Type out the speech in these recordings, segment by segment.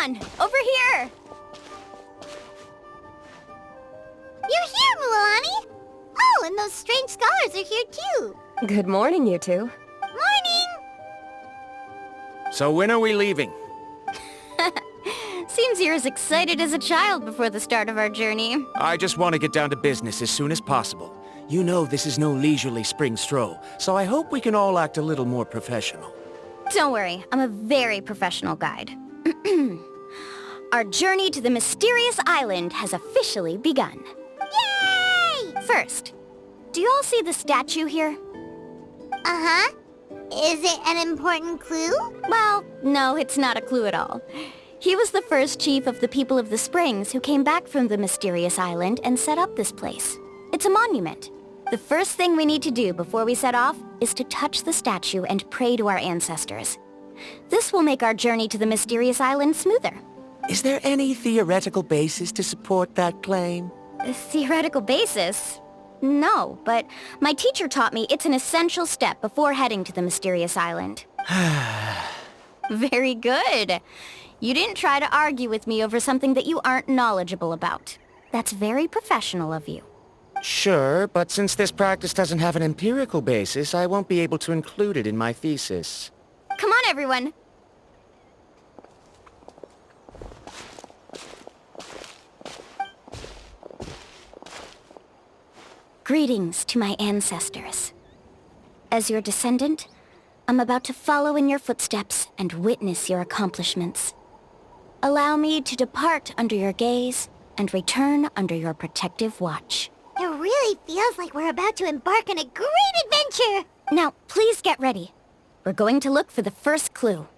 Paimon! Over here! You're here, Mualani! Oh, and those strange scholars are here too. Good morning, you two. Morning! So when are we leaving? Seems you're as excited as a child before the start of our journey. I just want to get down to business as soon as possible. You know this is no leisurely spring stroll, so I hope we can all act a little more professional. Don't worry, I'm a very professional guide. Our journey to the mysterious island has officially begun. Yay! First, do you all see the statue here? Uh-huh. Is it an important clue? Well, no, it's not a clue at all. He was the first chief of the people of the Springs who came back from the mysterious island and set up this place. It's a monument. The first thing we need to do before we set off is to touch the statue and pray to our ancestors. This will make our journey to the mysterious island smoother. Is there any theoretical basis to support that claim? A theoretical basis? No, but my teacher taught me it's an essential step before heading to the mysterious island. Very good. You didn't try to argue with me over something that you aren't knowledgeable about. That's very professional of you. Sure, but since this practice doesn't have an empirical basis, I won't be able to include it in my thesis. Come on, everyone. Greetings to my ancestors. As your descendant, I'm about to follow in your footsteps and witness your accomplishments. Allow me to depart under your gaze and return under your protective watch. It really feels like we're about to embark on a great adventure! Now, please get ready. We're going to look for the first clue.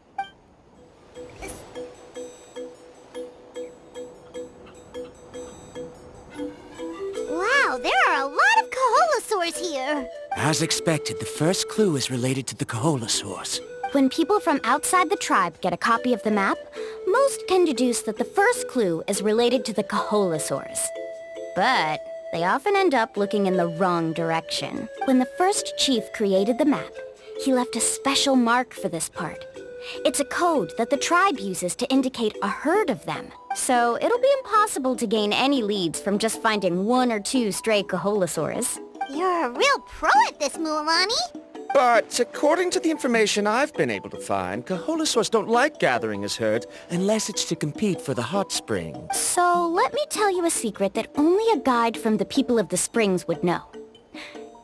Wow, there are a lot of Kaholosaurs here! As expected, the first clue is related to the Kaholosaurs. When people from outside the tribe get a copy of the map, most can deduce that the first clue is related to the Kaholosaurs. But they often end up looking in the wrong direction. When the first chief created the map, he left a special mark for this part. It's a code that the tribe uses to indicate a herd of them. So it'll be impossible to gain any leads from just finding one or two stray Kaholosaurs. You're a real pro at this, Mualani! But according to the information I've been able to find, Kaholosaurs don't like gathering as herds unless it's to compete for the hot spring. So let me tell you a secret that only a guide from the people of the Springs would know.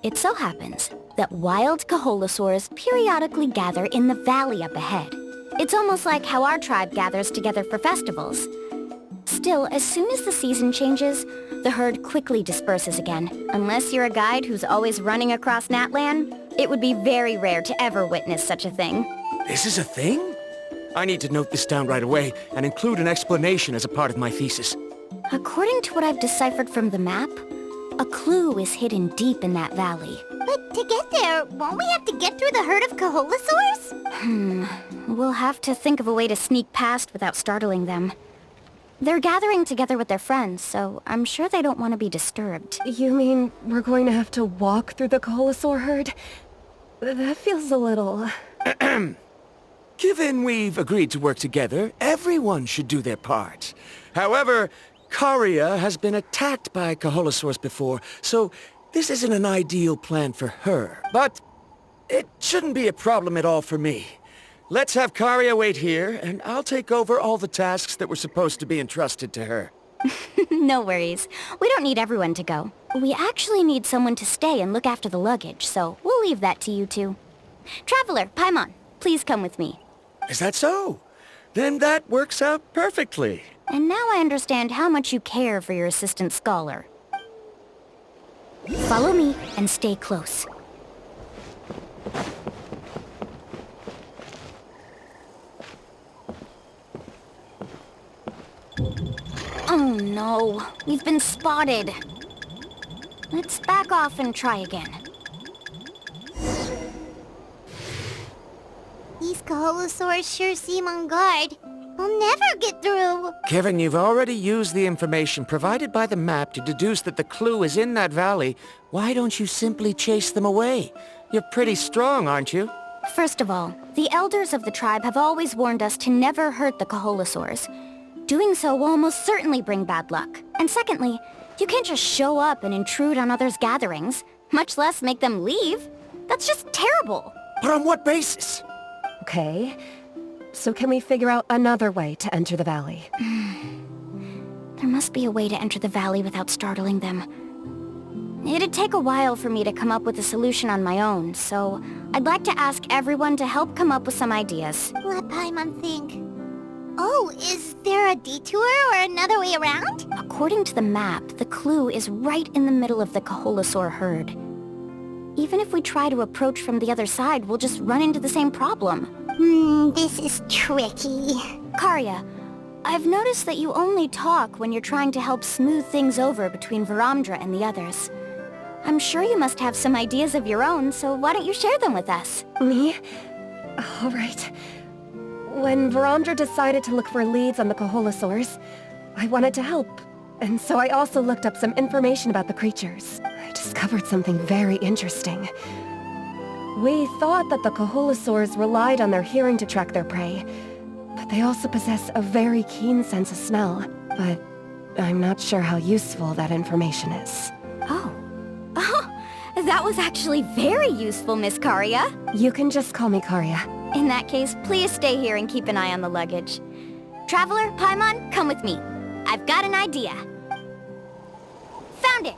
It so happens that wild Kaholosaurs periodically gather in the valley up ahead. It's almost like how our tribe gathers together for festivals. Still, as soon as the season changes, the herd quickly disperses again. Unless you're a guide who's always running across Natlan, it would be very rare to ever witness such a thing. This is a thing? I need to note this down right away and include an explanation as a part of my thesis. According to what I've deciphered from the map, a clue is hidden deep in that valley. But to get there, won't we have to get through the herd of Kaholosaurs? We'll have to think of a way to sneak past without startling them. They're gathering together with their friends, so I'm sure they don't want to be disturbed. You mean we're going to have to walk through the Kaholosaur herd? That feels a little... Given we've agreed to work together, everyone should do their part. However, Karia has been attacked by Kaholosaurs before, so this isn't an ideal plan for her. But it shouldn't be a problem at all for me. Let's have Karia wait here, and I'll take over all the tasks that were supposed to be entrusted to her. No worries. We don't need everyone to go. We actually need someone to stay and look after the luggage, so we'll leave that to you two. Traveler, Paimon, please come with me. Is that so? Then that works out perfectly. And now I understand how much you care for your assistant scholar. Follow me and stay close. Oh no, we've been spotted. Let's back off and try again. These Kaholosaurs sure seem on guard. We'll never get through. Kevin, you've already used the information provided by the map to deduce that the clue is in that valley. Why don't you simply chase them away? You're pretty strong, aren't you? First of all, the elders of the tribe have always warned us to never hurt the Kaholosaurs. Doing so will almost certainly bring bad luck. And secondly, you can't just show up and intrude on others' gatherings, much less make them leave. That's just terrible. But on what basis? Okay. So can we figure out another way to enter the valley? There must be a way to enter the valley without startling them. It'd take a while for me to come up with a solution on my own, so I'd like to ask everyone to help come up with some ideas. Let Paimon think. Oh, is there a detour or another way around? According to the map, the clue is right in the middle of the Kaholasaur herd. Even if we try to approach from the other side, we'll just run into the same problem. This is tricky. Karya, I've noticed that you only talk when you're trying to help smooth things over between Varamdra and the others. I'm sure you must have some ideas of your own, so why don't you share them with us? Me? All right. When Varamdra decided to look for leads on the Kaholasaurs, I wanted to help. And so I also looked up some information about the creatures. I discovered something very interesting. We thought that the Kaholasaurs relied on their hearing to track their prey, but they also possess a very keen sense of smell. But I'm not sure how useful that information is. Oh. Oh, that was actually very useful, Miss Karya. You can just call me Karya. In that case, please stay here and keep an eye on the luggage. Traveler, Paimon, come with me. I've got an idea. Found it!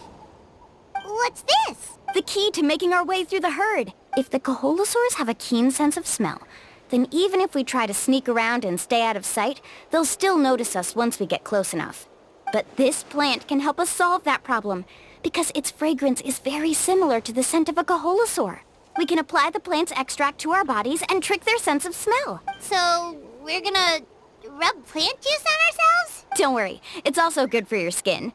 What's this? The key to making our way through the herd. If the Kaholasaurs have a keen sense of smell, then even if we try to sneak around and stay out of sight, they'll still notice us once we get close enough. But this plant can help us solve that problem, because its fragrance is very similar to the scent of a Kaholasaur. We can apply the plant's extract to our bodies and trick their sense of smell. So, we're gonna rub plant juice on ourselves? Don't worry, it's also good for your skin.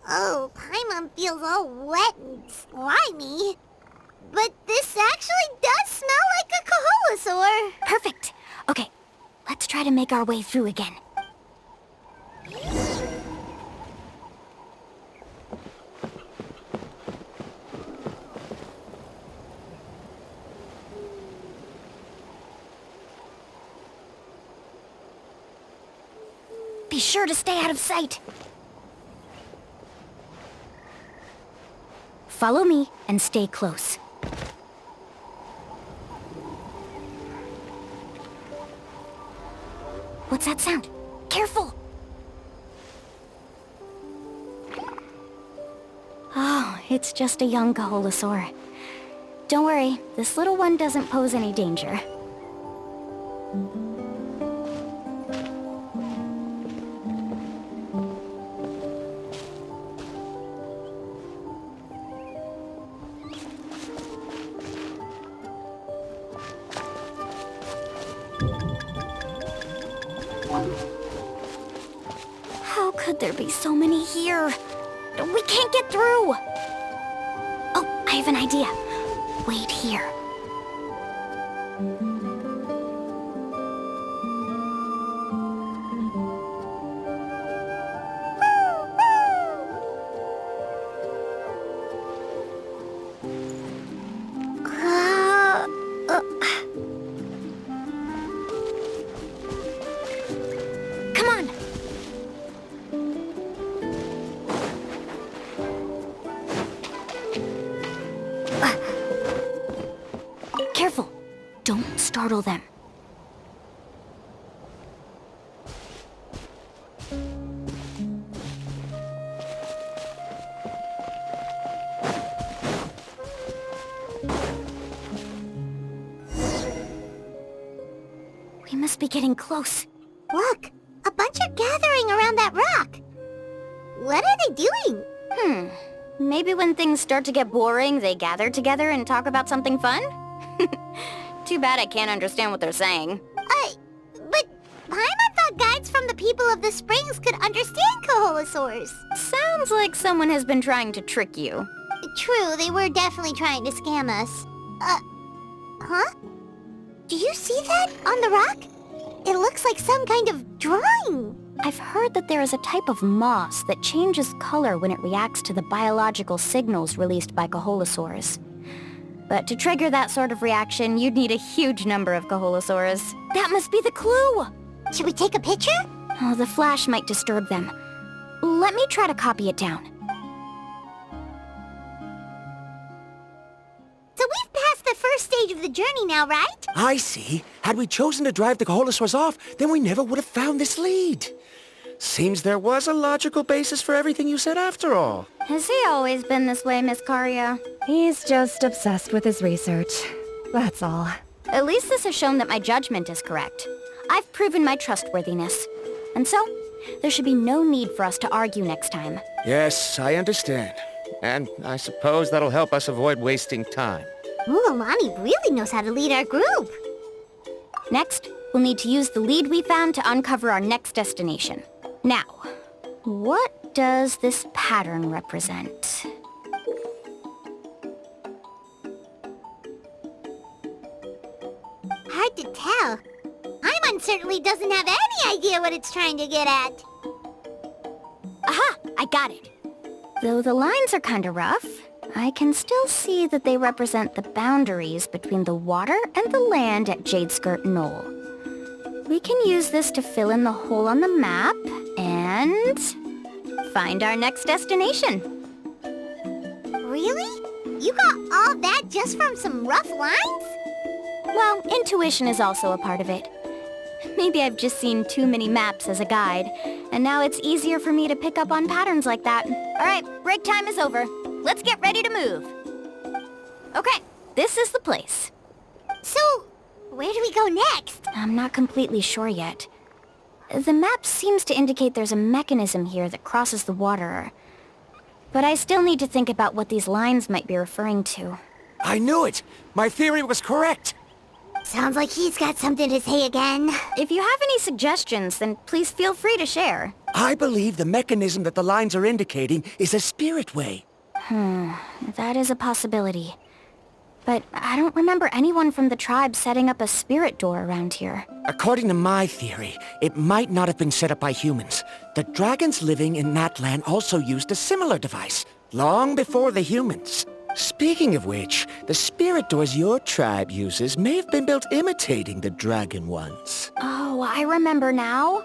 Oh, Paimon feels all wet and slimy. But this actually does smell like a Kaholasaur. Perfect. Okay, let's try to make our way through again. Be sure to stay out of sight. Follow me and stay close. What's that sound? Careful! Oh, it's just a young Kaholasaur. Don't worry, this little one doesn't pose any danger. How could there be so many here? We can't get through! Oh, I have an idea. Wait here. Come on! Careful! Don't startle them. We must be getting close. Look, a bunch are gathering around that rock. What are they doing? Maybe when things start to get boring, they gather together and talk about something fun? Too bad I can't understand what they're saying. But Paimon thought guides from the people of the springs could understand Kaholasaurs. Sounds like someone has been trying to trick you. True, they were definitely trying to scam us. Huh? Do you see that on the rock? It looks like some kind of drawing. I've heard that there is a type of moss that changes color when it reacts to the biological signals released by Kaholasaurs. But to trigger that sort of reaction, you'd need a huge number of Kaholosaurs. That must be the clue! Should we take a picture? Oh, the flash might disturb them. Let me try to copy it down. So we've passed the first stage of the journey now, right? I see. Had we chosen to drive the Kaholosaurs off, then we never would have found this lead. Seems there was a logical basis for everything you said after all. Has he always been this way, Miss Karia? He's just obsessed with his research. That's all. At least this has shown that my judgment is correct. I've proven my trustworthiness. And so, there should be no need for us to argue next time. Yes, I understand. And I suppose that'll help us avoid wasting time. Mualani really knows how to lead our group. Next, we'll need to use the lead we found to uncover our next destination. Now, what does this pattern represent? Hard to tell. Paimon certainly doesn't have any idea what it's trying to get at. Aha! I got it! Though the lines are kinda rough, I can still see that they represent the boundaries between the water and the land at Jadeskirt Knoll. We can use this to fill in the hole on the map and find our next destination. Really? You got all that just from some rough lines? Well, intuition is also a part of it. Maybe I've just seen too many maps as a guide, and now it's easier for me to pick up on patterns like that. All right, break time is over. Let's get ready to move. Okay, this is the place. So, where do we go next? I'm not completely sure yet. The map seems to indicate there's a mechanism here that crosses the water. But I still need to think about what these lines might be referring to. I knew it! My theory was correct! Sounds like he's got something to say again. If you have any suggestions, then please feel free to share. I believe the mechanism that the lines are indicating is a spirit way. That is a possibility. But I don't remember anyone from the tribe setting up a spirit door around here. According to my theory, it might not have been set up by humans. The dragons living in that land also used a similar device, long before the humans. Speaking of which, the spirit doors your tribe uses may have been built imitating the dragon ones. Oh, I remember now.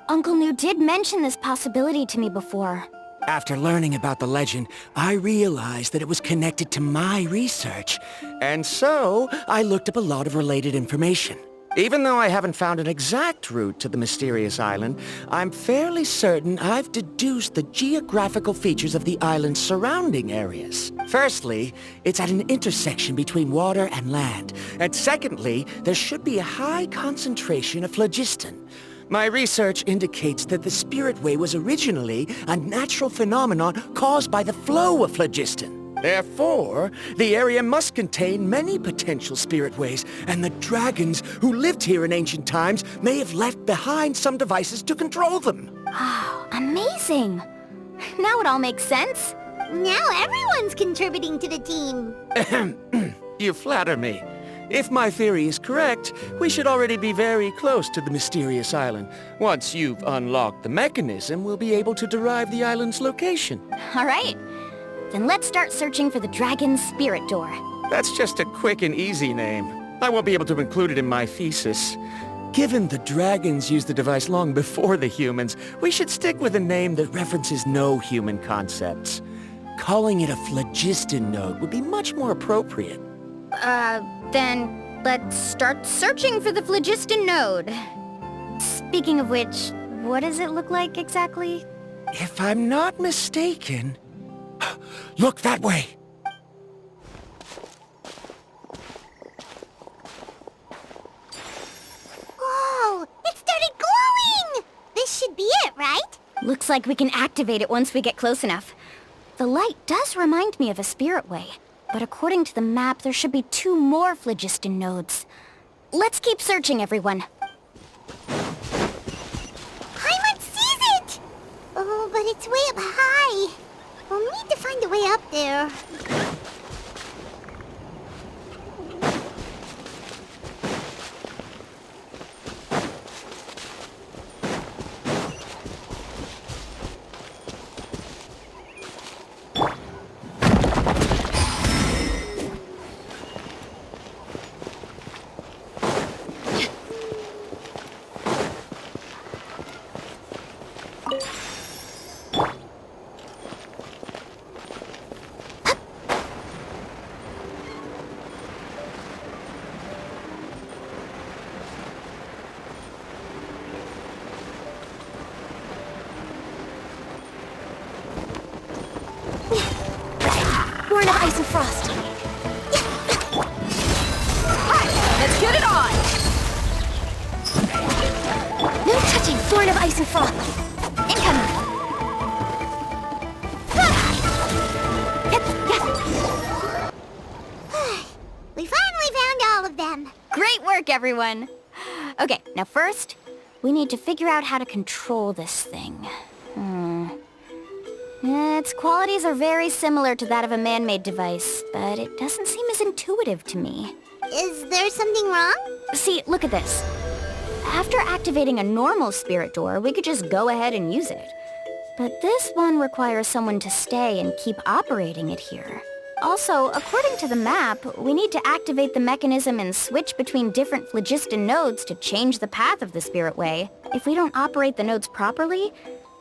Uncle Nu did mention this possibility to me before. After learning about the legend, I realized that it was connected to my research. And so, I looked up a lot of related information. Even though I haven't found an exact route to the mysterious island, I'm fairly certain I've deduced the geographical features of the island's surrounding areas. Firstly, it's at an intersection between water and land. And secondly, there should be a high concentration of phlogiston. My research indicates that the Spirit Way was originally a natural phenomenon caused by the flow of phlogiston. Therefore, the area must contain many potential spirit ways, and the dragons who lived here in ancient times may have left behind some devices to control them. Oh, amazing! Now it all makes sense. Now everyone's contributing to the team. You flatter me. If my theory is correct, we should already be very close to the mysterious island. Once you've unlocked the mechanism, we'll be able to derive the island's location. All right. Then let's start searching for the dragon's spirit door. That's just a quick and easy name. I won't be able to include it in my thesis. Given the dragons used the device long before the humans, we should stick with a name that references no human concepts. Calling it a phlogiston node would be much more appropriate. Then let's start searching for the phlogiston node. Speaking of which, what does it look like exactly? If I'm not mistaken... Look that way! Whoa! It started glowing! This should be it, right? Looks like we can activate it once we get close enough. The light does remind me of a spirit way, but according to the map, there should be 2 more phlogiston nodes. Let's keep searching, everyone. Paimon sees it! Oh, but it's way up high. We'll need to find a way up there. and frost. Alright, let's get it on! No touching, Thorn of Ice and Frost. Incoming! We finally found all of them. Great work, everyone! Okay, now first, we need to figure out how to control this thing. Its qualities are very similar to that of a man-made device, but it doesn't seem as intuitive to me. Is there something wrong? See, look at this. After activating a normal spirit door, we could just go ahead and use it. But this one requires someone to stay and keep operating it here. Also, according to the map, we need to activate the mechanism and switch between different phlogiston nodes to change the path of the Spirit Way. If we don't operate the nodes properly,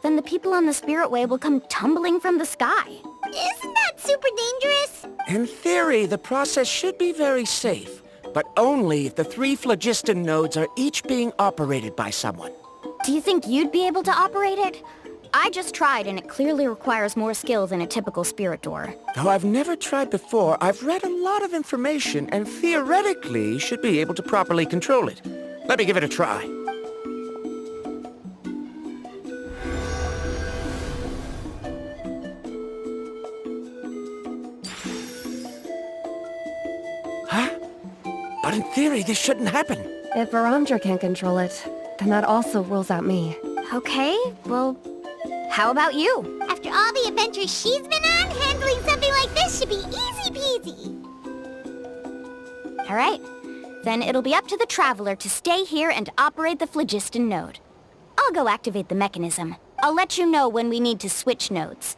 then the people on the Spirit Way will come tumbling from the sky. Isn't that super dangerous? In theory, the process should be very safe, but only if the 3 phlogiston nodes are each being operated by someone. Do you think you'd be able to operate it? I just tried, and it clearly requires more skill than a typical spirit door. Though I've never tried before, I've read a lot of information and theoretically should be able to properly control it. Let me give it a try. Huh? But in theory, this shouldn't happen. If Varamdra can't control it, then that also rules out me. Okay, well, how about you? After all the adventures she's been on, handling something like this should be easy peasy. All right, then it'll be up to the Traveler to stay here and operate the phlogiston node. I'll go activate the mechanism. I'll let you know when we need to switch nodes.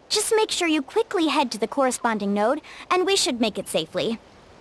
Just make sure you quickly head to the corresponding node, and we should make it safely.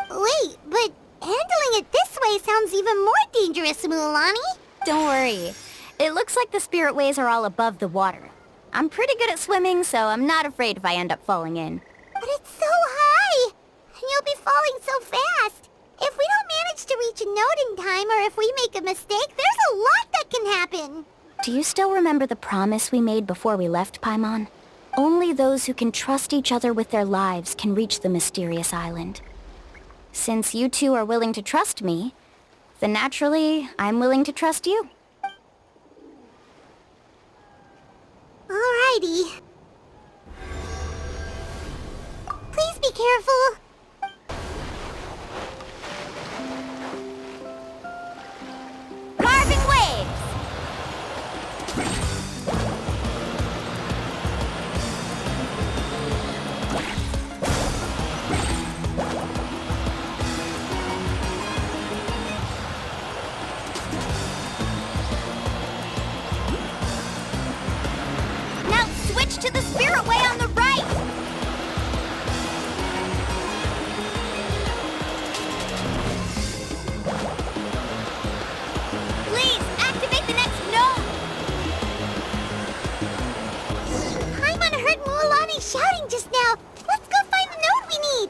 Wait, but handling it this way sounds even more dangerous, Mualani. Don't worry. It looks like the spirit ways are all above the water. I'm pretty good at swimming, so I'm not afraid if I end up falling in. But it's so high, and you'll be falling so fast. If we don't manage to reach a node in time, or if we make a mistake, there's a lot that can happen. Do you still remember the promise we made before we left, Paimon? Only those who can trust each other with their lives can reach the mysterious island. Since you two are willing to trust me, then naturally, I'm willing to trust you. Alrighty. Please be careful. Carving waves! Now switch to the spirit way on the right! Please, activate the next node! Paimon heard Mualani shouting just now. Let's go find the node we need.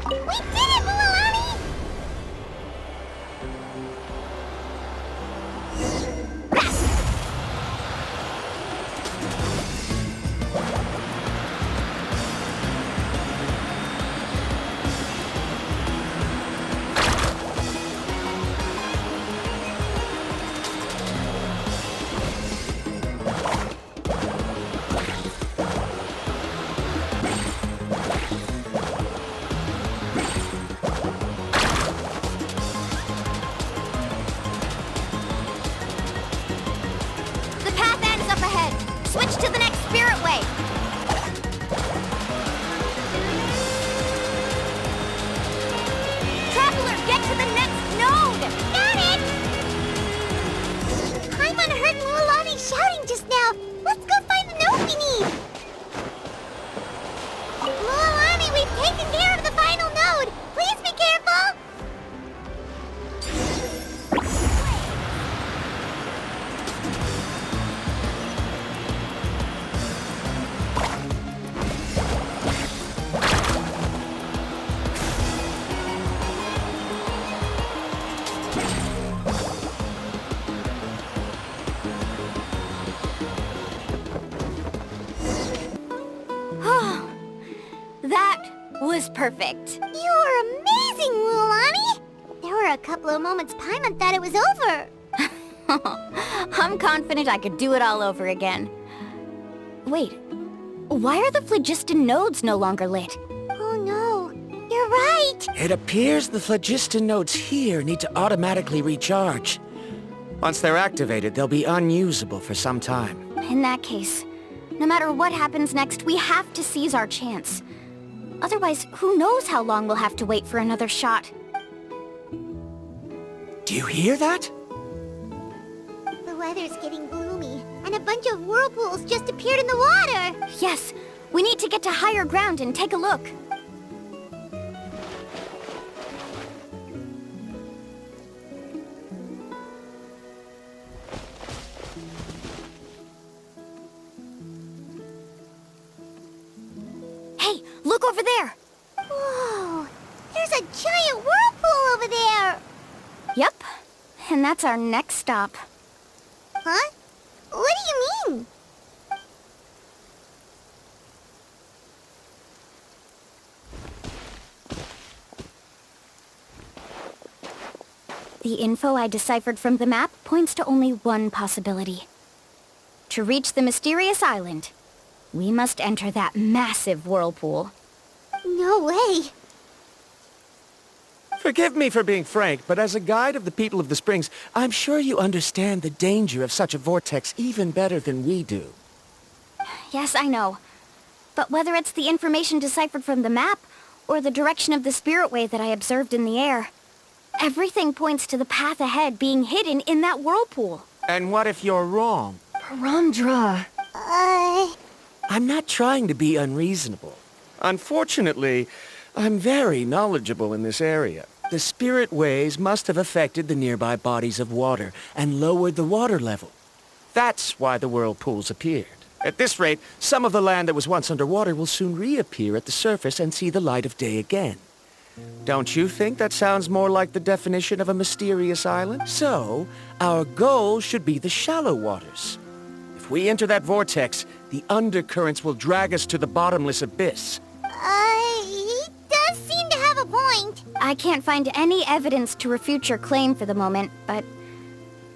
We did it, Mualani! was perfect. You were amazing, Mualani! There were a couple of moments Paimon thought it was over. I'm confident I could do it all over again. Wait, why are the phlogiston nodes no longer lit? Oh no, you're right! It appears the phlogiston nodes here need to automatically recharge. Once they're activated, they'll be unusable for some time. In that case, no matter what happens next, we have to seize our chance. Otherwise, who knows how long we'll have to wait for another shot. Do you hear that? The weather's getting gloomy, and a bunch of whirlpools just appeared in the water! Yes, we need to get to higher ground and take a look. Hey, look over there! Whoa! There's a giant whirlpool over there! Yep, and that's our next stop. Huh? What do you mean? The info I deciphered from the map points to only one possibility. To reach the mysterious island, we must enter that massive whirlpool. No way! Forgive me for being frank, but as a guide of the people of the Springs, I'm sure you understand the danger of such a vortex even better than we do. Yes, I know. But whether it's the information deciphered from the map, or the direction of the spirit way that I observed in the air, everything points to the path ahead being hidden in that whirlpool. And what if you're wrong? Paimon. I'm not trying to be unreasonable. Unfortunately, I'm very knowledgeable in this area. The spirit ways must have affected the nearby bodies of water and lowered the water level. That's why the whirlpools appeared. At this rate, some of the land that was once underwater will soon reappear at the surface and see the light of day again. Don't you think that sounds more like the definition of a mysterious island? So, our goal should be the shallow waters. If we enter that vortex, the undercurrents will drag us to the bottomless abyss. He does seem to have a point. I can't find any evidence to refute your claim for the moment, but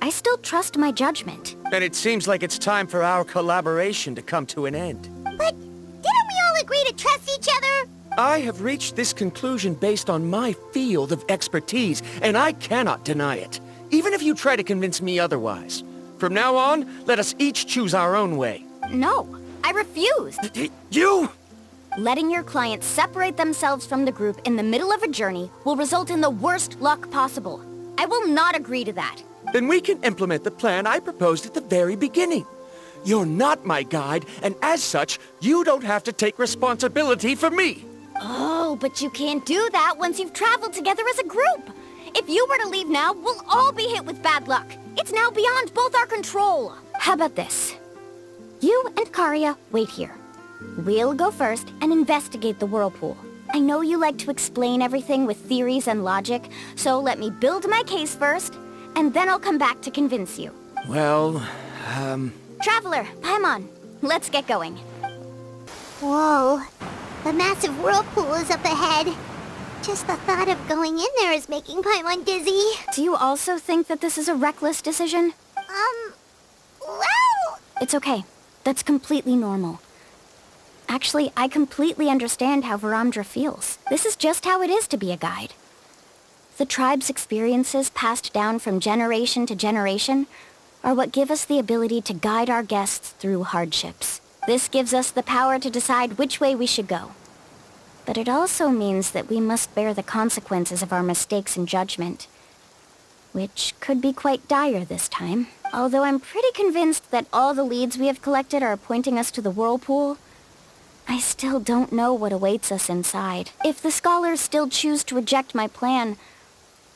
I still trust my judgment. And it seems like it's time for our collaboration to come to an end. But didn't we all agree to trust each other? I have reached this conclusion based on my field of expertise, and I cannot deny it, even if you try to convince me otherwise. From now on, let us each choose our own way. No, I refuse. You! Letting your clients separate themselves from the group in the middle of a journey will result in the worst luck possible. I will not agree to that. Then we can implement the plan I proposed at the very beginning. You're not my guide, and as such, you don't have to take responsibility for me. Oh, but you can't do that once you've traveled together as a group. If you were to leave now, we'll all be hit with bad luck. It's now beyond both our control. How about this? You and Karia wait here. We'll go first and investigate the whirlpool. I know you like to explain everything with theories and logic, so let me build my case first, and then I'll come back to convince you. Well, Traveler, Paimon, let's get going. Whoa. The massive whirlpool is up ahead. Just the thought of going in there is making Paimon dizzy. Do you also think that this is a reckless decision? Well... It's okay. That's completely normal. Actually, I completely understand how Varamdra feels. This is just how it is to be a guide. The tribe's experiences passed down from generation to generation are what give us the ability to guide our guests through hardships. This gives us the power to decide which way we should go. But it also means that we must bear the consequences of our mistakes and judgment, which could be quite dire this time. Although I'm pretty convinced that all the leads we have collected are pointing us to the whirlpool, I still don't know what awaits us inside. If the scholars still choose to reject my plan,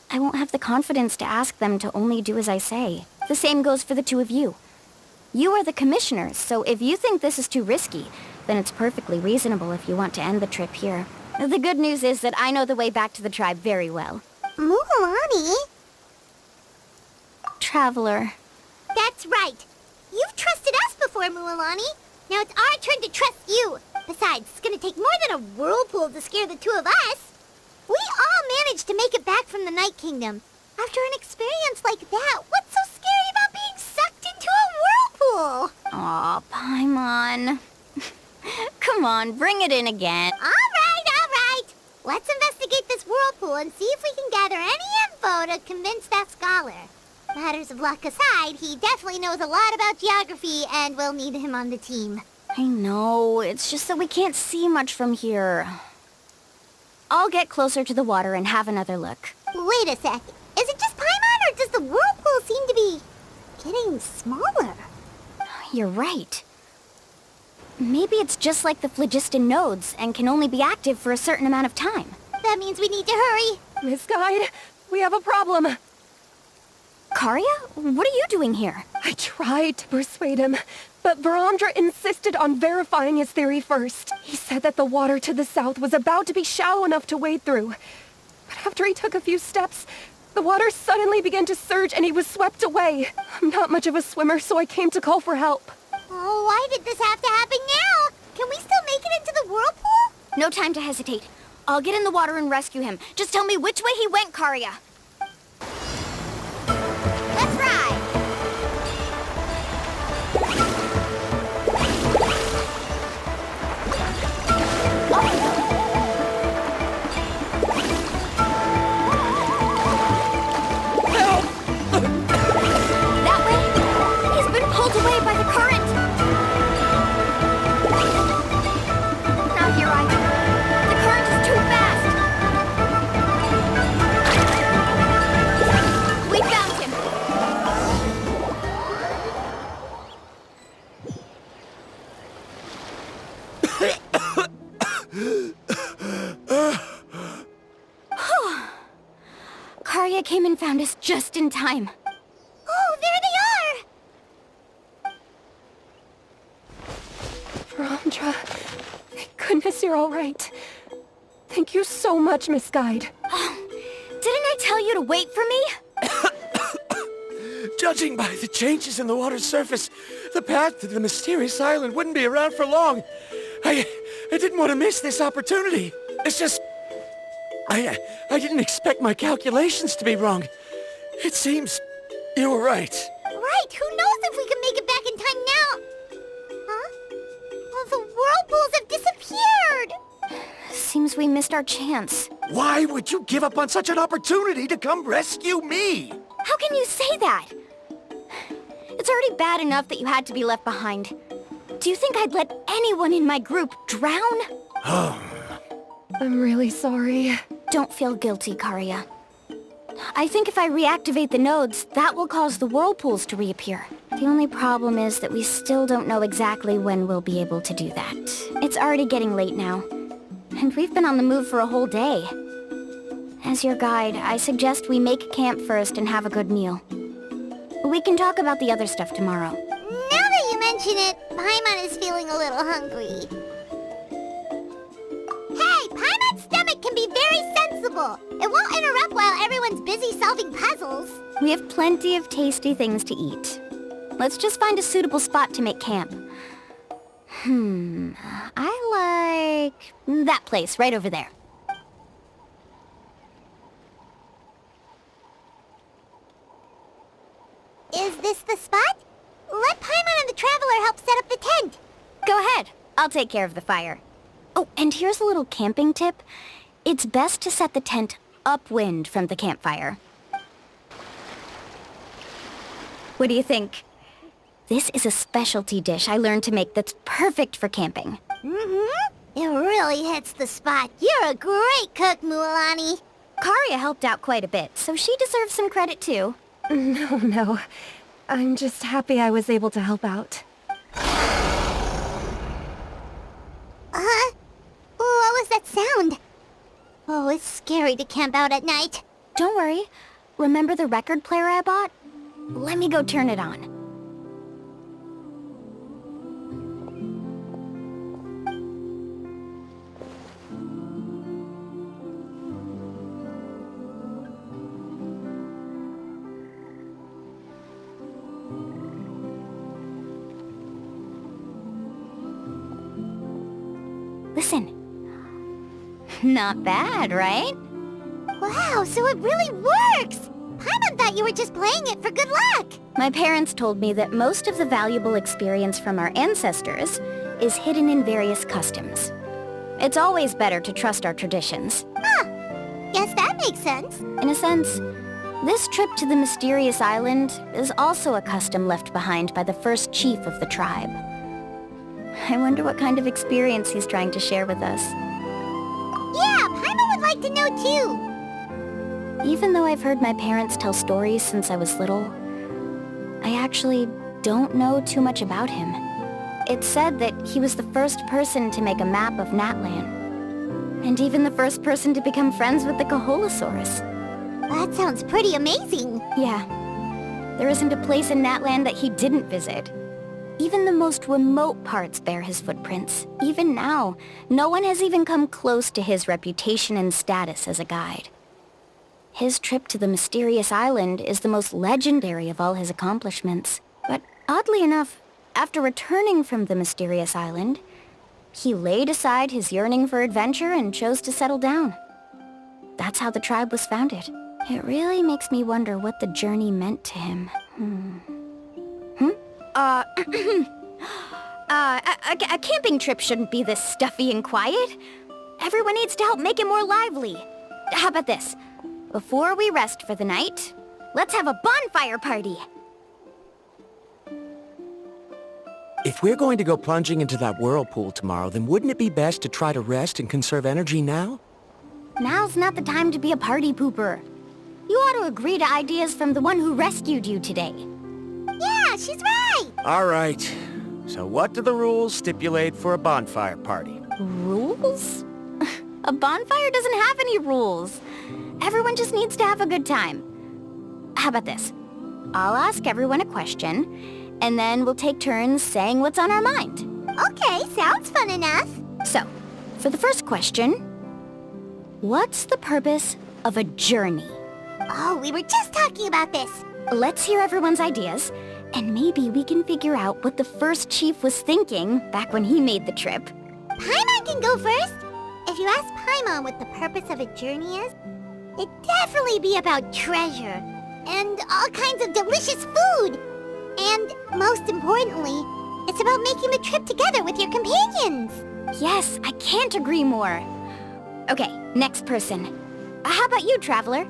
I won't have the confidence to ask them to only do as I say. The same goes for the two of you. You are the commissioners, so if you think this is too risky, then it's perfectly reasonable if you want to end the trip here. The good news is that I know the way back to the tribe very well. Mualani? Traveler. That's right. You've trusted us before, Mualani. Now it's our turn to trust you. Besides, it's gonna take more than a whirlpool to scare the two of us. We all managed to make it back from the Night Kingdom. After an experience like that, what's so scary about being sucked into a whirlpool? Aw, Paimon. Come on, bring it in again. All right. Let's investigate this whirlpool and see if we can gather any info to convince that scholar. Matters of luck aside, he definitely knows a lot about geography, and we'll need him on the team. I know, it's just that we can't see much from here. I'll get closer to the water and have another look. Wait a sec. Is it just Paimon, or does the whirlpool seem to be getting smaller? You're right. Maybe it's just like the phlogiston nodes and can only be active for a certain amount of time. That means we need to hurry. Miss Guide, we have a problem. Karya, what are you doing here? I tried to persuade him, but Verandra insisted on verifying his theory first. He said that the water to the south was about to be shallow enough to wade through. But after he took a few steps, the water suddenly began to surge and he was swept away. I'm not much of a swimmer, so I came to call for help. Oh, why did this have to happen now? Can we still make it into the whirlpool? No time to hesitate. I'll get in the water and rescue him. Just tell me which way he went, Karya. Let's ride! That way? He's been pulled away by the current. Not here either. The current is too fast. We found him. Karya came and found us just in time. Oh, there they are! Verandra, thank goodness you're all right. Thank you so much, Miss Guide. Didn't I tell you to wait for me? Judging by the changes in the water's surface, the path to the mysterious island wouldn't be around for long. I didn't want to miss this opportunity. It's just... I didn't expect my calculations to be wrong. It seems you were right. Right, who knows if we can make it back in time now? Huh? Well, the whirlpools have disappeared! Seems we missed our chance. Why would you give up on such an opportunity to come rescue me? How can you say that? It's already bad enough that you had to be left behind. Do you think I'd let anyone in my group drown? I'm really sorry. Don't feel guilty, Karya. I think if I reactivate the nodes, that will cause the whirlpools to reappear. The only problem is that we still don't know exactly when we'll be able to do that. It's already getting late now, and we've been on the move for a whole day. As your guide, I suggest we make camp first and have a good meal. We can talk about the other stuff tomorrow. Now that you mention it, Paimon is feeling a little hungry. Hey, Paimon's stomach can be very sensible. It won't interrupt while everyone's busy solving puzzles. We have plenty of tasty things to eat. Let's just find a suitable spot to make camp. I like that place right over there. Is this the spot? Let Paimon and the Traveler help set up the tent. Go ahead. I'll take care of the fire. Oh, and here's a little camping tip. It's best to set the tent upwind from the campfire. What do you think? This is a specialty dish I learned to make that's perfect for camping. It really hits the spot. You're a great cook, Mualani. Karya helped out quite a bit, so she deserves some credit too. No. I'm just happy I was able to help out. What was that sound? Oh, it's scary to camp out at night. Don't worry. Remember the record player I bought? Let me go turn it on. Listen. Not bad, right? Wow, so it really works! Paimon thought you were just playing it for good luck! My parents told me that most of the valuable experience from our ancestors is hidden in various customs. It's always better to trust our traditions. Huh. Guess that makes sense. In a sense, this trip to the mysterious island is also a custom left behind by the first chief of the tribe. I wonder what kind of experience he's trying to share with us. Yeah, Paimon would like to know too. Even though I've heard my parents tell stories since I was little, I actually don't know too much about him. It's said that he was the first person to make a map of Natlan, and even the first person to become friends with the Kaholosaurus. That sounds pretty amazing. Yeah. There isn't a place in Natlan that he didn't visit. Even the most remote parts bear his footprints. Even now, no one has even come close to his reputation and status as a guide. His trip to the mysterious island is the most legendary of all his accomplishments. But oddly enough, after returning from the mysterious island, he laid aside his yearning for adventure and chose to settle down. That's how the tribe was founded. It really makes me wonder what the journey meant to him. A camping trip shouldn't be this stuffy and quiet. Everyone needs to help make it more lively. How about this? Before we rest for the night, let's have a bonfire party. If we're going to go plunging into that whirlpool tomorrow, then wouldn't it be best to try to rest and conserve energy now? Now's not the time to be a party pooper. You ought to agree to ideas from the one who rescued you today. Yeah, she's right! All right. So what do the rules stipulate for a bonfire party? Rules? A bonfire doesn't have any rules. Everyone just needs to have a good time. How about this? I'll ask everyone a question, and then we'll take turns saying what's on our mind. Okay, sounds fun enough. So, for the first question, what's the purpose of a journey? Oh, we were just talking about this. Let's hear everyone's ideas, and maybe we can figure out what the first chief was thinking back when he made the trip. Paimon can go first. If you ask Paimon what the purpose of a journey is, it'd definitely be about treasure and all kinds of delicious food. And most importantly, it's about making the trip together with your companions. Yes, I can't agree more. Okay, next person. How about you, Traveler?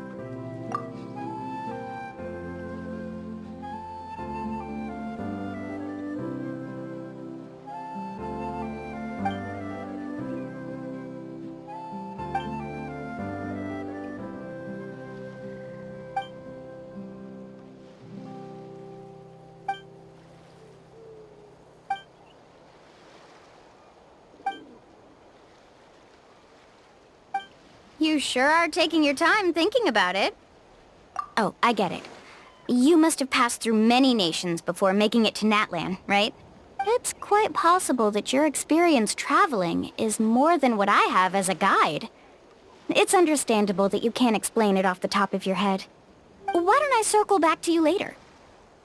You sure are taking your time thinking about it. Oh, I get it. You must have passed through many nations before making it to Natlan, right? It's quite possible that your experience traveling is more than what I have as a guide. It's understandable that you can't explain it off the top of your head. Why don't I circle back to you later?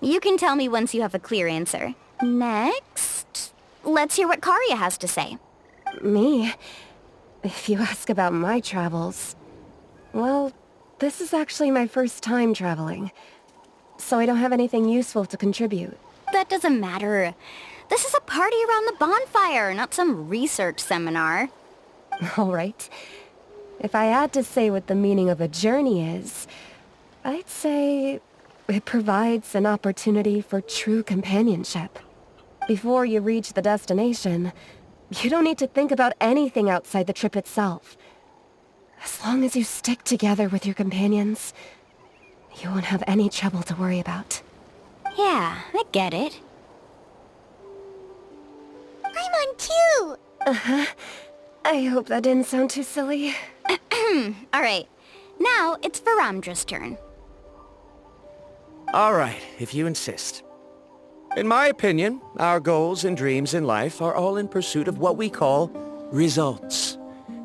You can tell me once you have a clear answer. Next, let's hear what Karya has to say. Me? If you ask about my travels... Well, this is actually my first time traveling, so I don't have anything useful to contribute. That doesn't matter. This is a party around the bonfire, not some research seminar. All right. If I had to say what the meaning of a journey is, I'd say it provides an opportunity for true companionship. Before you reach the destination, you don't need to think about anything outside the trip itself. As long as you stick together with your companions, you won't have any trouble to worry about. Yeah, I get it. I'm on too! Uh-huh. I hope that didn't sound too silly. Alright, now it's Varamdra's turn. All right, if you insist. In my opinion, our goals and dreams in life are all in pursuit of what we call results.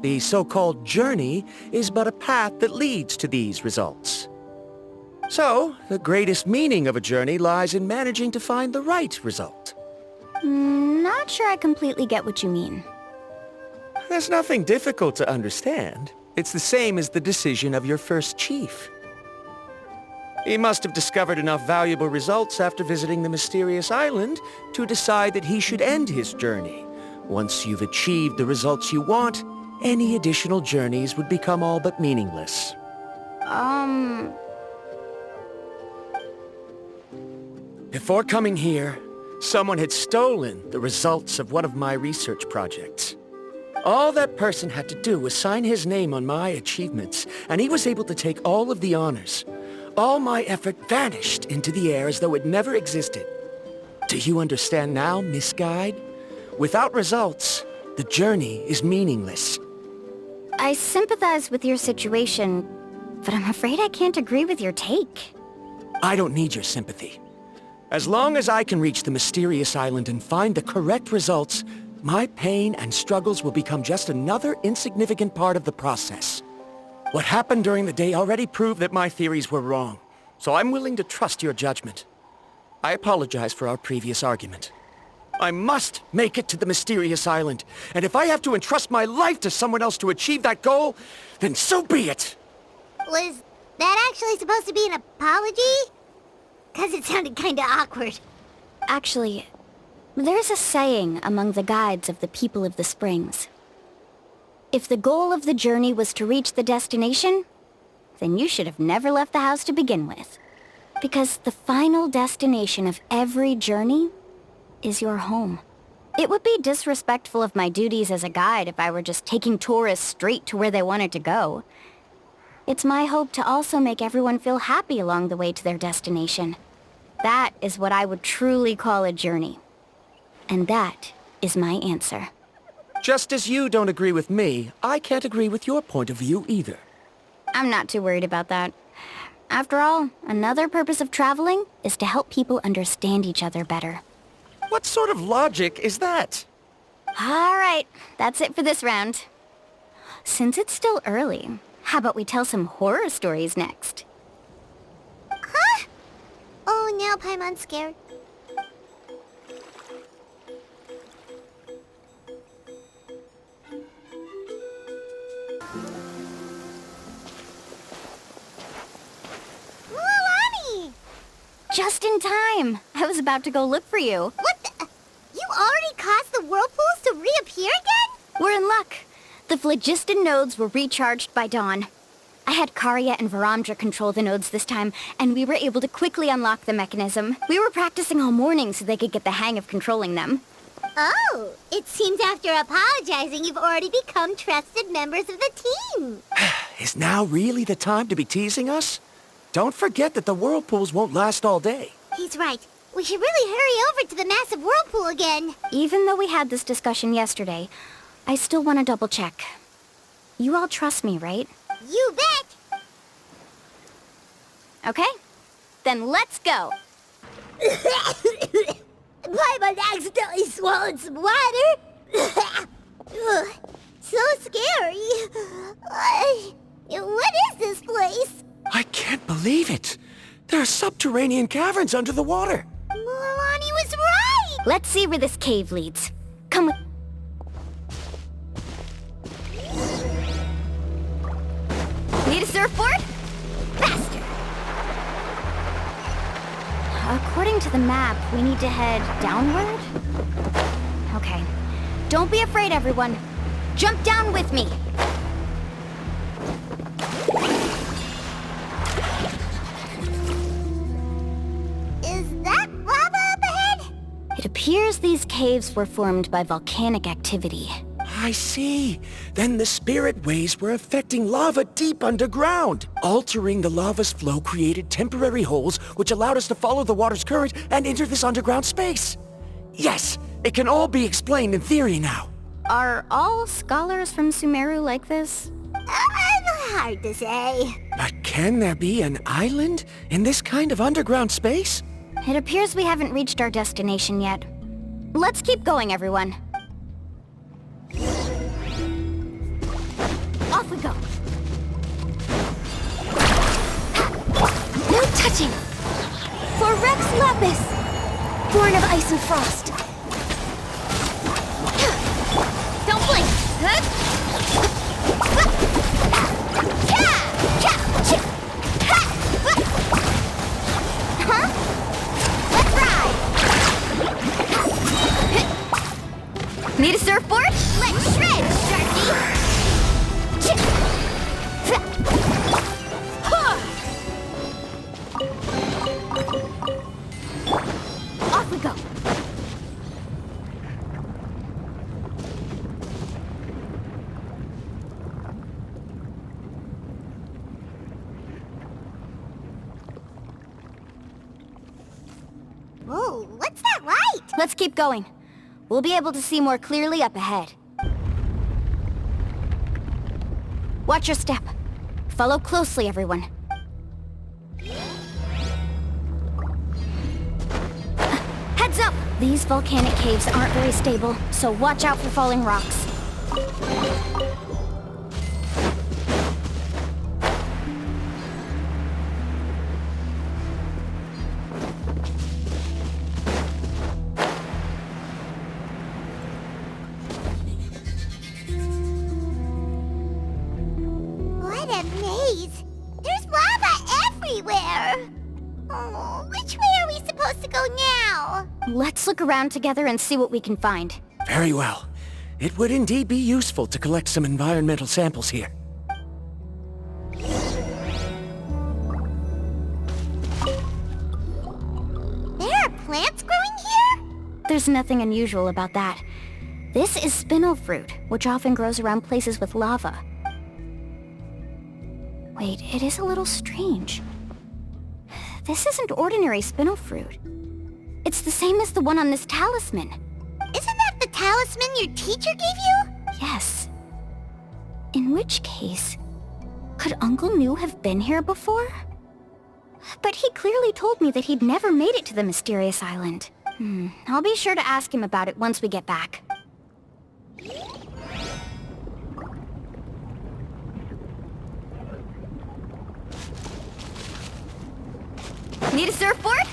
The so-called journey is but a path that leads to these results. So, the greatest meaning of a journey lies in managing to find the right result. Not sure I completely get what you mean. There's nothing difficult to understand. It's the same as the decision of your first chief. He must have discovered enough valuable results after visiting the mysterious island to decide that he should end his journey. Once you've achieved the results you want, any additional journeys would become all but meaningless. Before coming here, someone had stolen the results of one of my research projects. All that person had to do was sign his name on my achievements, and he was able to take all of the honors. All my effort vanished into the air as though it never existed. Do you understand now, Miss Guide? Without results, the journey is meaningless. I sympathize with your situation, but I'm afraid I can't agree with your take. I don't need your sympathy. As long as I can reach the mysterious island and find the correct results, my pain and struggles will become just another insignificant part of the process. What happened during the day already proved that my theories were wrong, so I'm willing to trust your judgment. I apologize for our previous argument. I must make it to the mysterious island, and if I have to entrust my life to someone else to achieve that goal, then so be it! Was that actually supposed to be an apology? 'Cause it sounded kinda awkward. Actually, there's a saying among the guides of the people of the springs. If the goal of the journey was to reach the destination, then you should have never left the house to begin with. Because the final destination of every journey is your home. It would be disrespectful of my duties as a guide if I were just taking tourists straight to where they wanted to go. It's my hope to also make everyone feel happy along the way to their destination. That is what I would truly call a journey. And that is my answer. Just as you don't agree with me, I can't agree with your point of view either. I'm not too worried about that. After all, another purpose of traveling is to help people understand each other better. What sort of logic is that? All right, that's it for this round. Since it's still early, how about we tell some horror stories next? Huh? Oh, now Paimon's scared. Mualani! Just in time! I was about to go look for you. What the? You already caused the whirlpools to reappear again? We're in luck. The phlogiston nodes were recharged by dawn. I had Karya and Varamdra control the nodes this time, and we were able to quickly unlock the mechanism. We were practicing all morning so they could get the hang of controlling them. Oh, it seems after apologizing you've already become trusted members of the team. Is now really the time to be teasing us? Don't forget that the whirlpools won't last all day. He's right. We should really hurry over to the massive whirlpool again. Even though we had this discussion yesterday, I still want to double check. You all trust me, right? You bet! Okay, then let's go. Paimon accidentally swallowed some water. Ugh, so scary. What is this place? I can't believe it. There are subterranean caverns under the water. Mualani was right! Let's see where this cave leads. Come with... Need a surfboard? Faster! According to the map, we need to head downward? Okay. Don't be afraid, everyone. Jump down with me! Is that lava up ahead? It appears these caves were formed by volcanic activity. I see. Then the spirit waves were affecting lava deep underground. Altering the lava's flow created temporary holes which allowed us to follow the water's current and enter this underground space. Yes, it can all be explained in theory now. Are all scholars from Sumeru like this? Hard to say. But can there be an island in this kind of underground space? It appears we haven't reached our destination yet. Let's keep going, everyone. Off we go. No touching! For Rex Lapis! Born of ice and frost. Don't blink! Huh? Let's keep going. We'll be able to see more clearly up ahead. Watch your step. Follow closely, everyone. Heads up! These volcanic caves aren't very stable, so watch out for falling rocks. What a maze! There's lava everywhere! Oh, which way are we supposed to go now? Let's look around together and see what we can find. Very well. It would indeed be useful to collect some environmental samples here. There are plants growing here? There's nothing unusual about that. This is spinel fruit, which often grows around places with lava. Wait, it is a little strange. This isn't ordinary spinel fruit. It's the same as the one on this talisman. Isn't that the talisman your teacher gave you? Yes. In which case, could Uncle New have been here before? But he clearly told me that he'd never made it to the mysterious island. I'll be sure to ask him about it once we get back. Need a surfboard?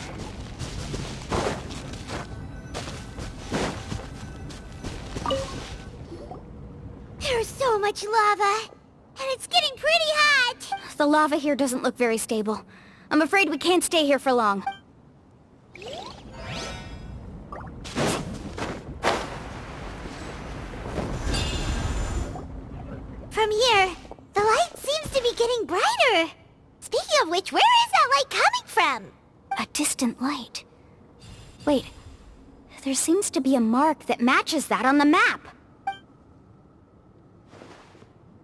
There's so much lava, and it's getting pretty hot. The lava here doesn't look very stable. I'm afraid we can't stay here for long. From here, the light seems to be getting brighter. Speaking of which, where is that light coming from? A distant light. Wait, there seems to be a mark that matches that on the map.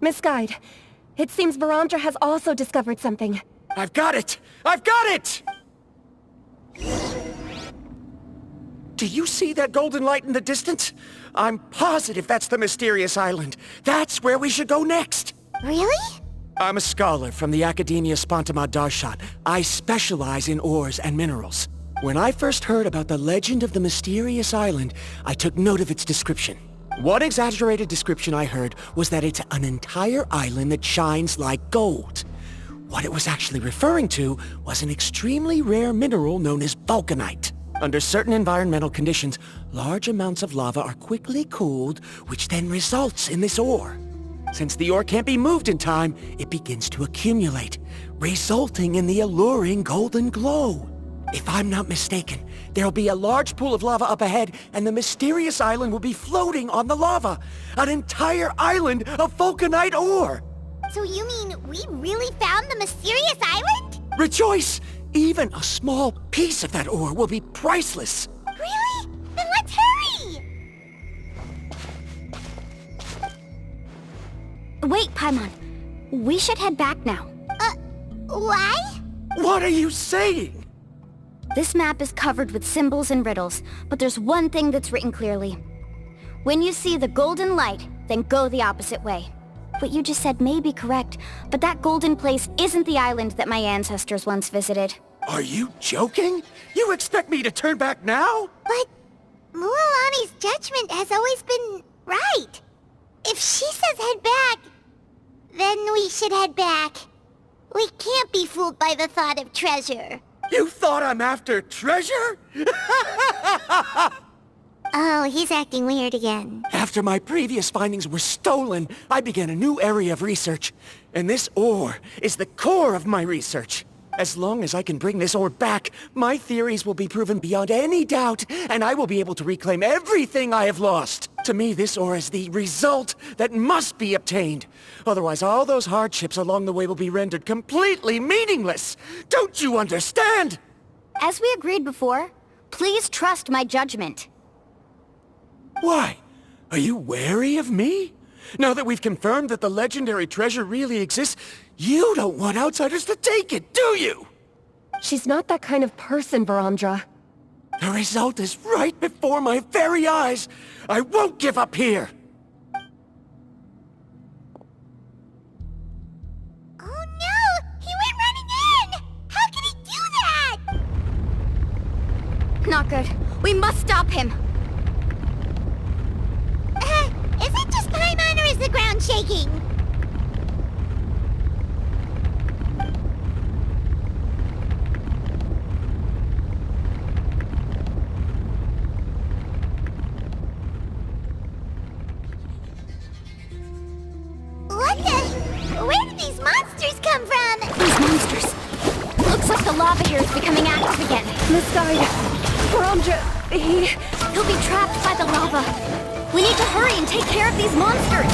Miss Guide, it seems Verandra has also discovered something. I've got it! I've got it! Do you see that golden light in the distance? I'm positive that's the mysterious island. That's where we should go next. Really? I'm a scholar from the Academia Spontima Darshat. I specialize in ores and minerals. When I first heard about the legend of the mysterious island, I took note of its description. One exaggerated description I heard was that it's an entire island that shines like gold. What it was actually referring to was an extremely rare mineral known as vulcanite. Under certain environmental conditions, large amounts of lava are quickly cooled, which then results in this ore. Since the ore can't be moved in time, it begins to accumulate, resulting in the alluring golden glow. If I'm not mistaken, there'll be a large pool of lava up ahead, and the mysterious island will be floating on the lava. An entire island of vulcanite ore! So you mean we really found the mysterious island? Rejoice! Even a small piece of that ore will be priceless. Really? Then let's hurry! Wait, Paimon. We should head back now. Why? What are you saying? This map is covered with symbols and riddles, but there's one thing that's written clearly. When you see the golden light, then go the opposite way. What you just said may be correct, but that golden place isn't the island that my ancestors once visited. Are you joking? You expect me to turn back now? But Mualani's judgment has always been right. If she says head back, then we should head back. We can't be fooled by the thought of treasure. You thought I'm after treasure? Oh, he's acting weird again. After my previous findings were stolen, I began a new area of research. And this ore is the core of my research. As long as I can bring this ore back, my theories will be proven beyond any doubt, and I will be able to reclaim everything I have lost. To me, this ore is the result that must be obtained. Otherwise, all those hardships along the way will be rendered completely meaningless. Don't you understand? As we agreed before, please trust my judgment. Why? Are you wary of me? Now that we've confirmed that the legendary treasure really exists, you don't want outsiders to take it, do you? She's not that kind of person, Verandra. The result is right before my very eyes. I won't give up here. Oh no! He went running in! How can he do that? Not good. We must stop him. Is it just Paimon or is the ground shaking? What the? Where did these monsters come from? These monsters. Looks like the lava here is becoming active again. Misguide. Varamdra, He'll be trapped by the lava. We need to hurry and take care of these monsters.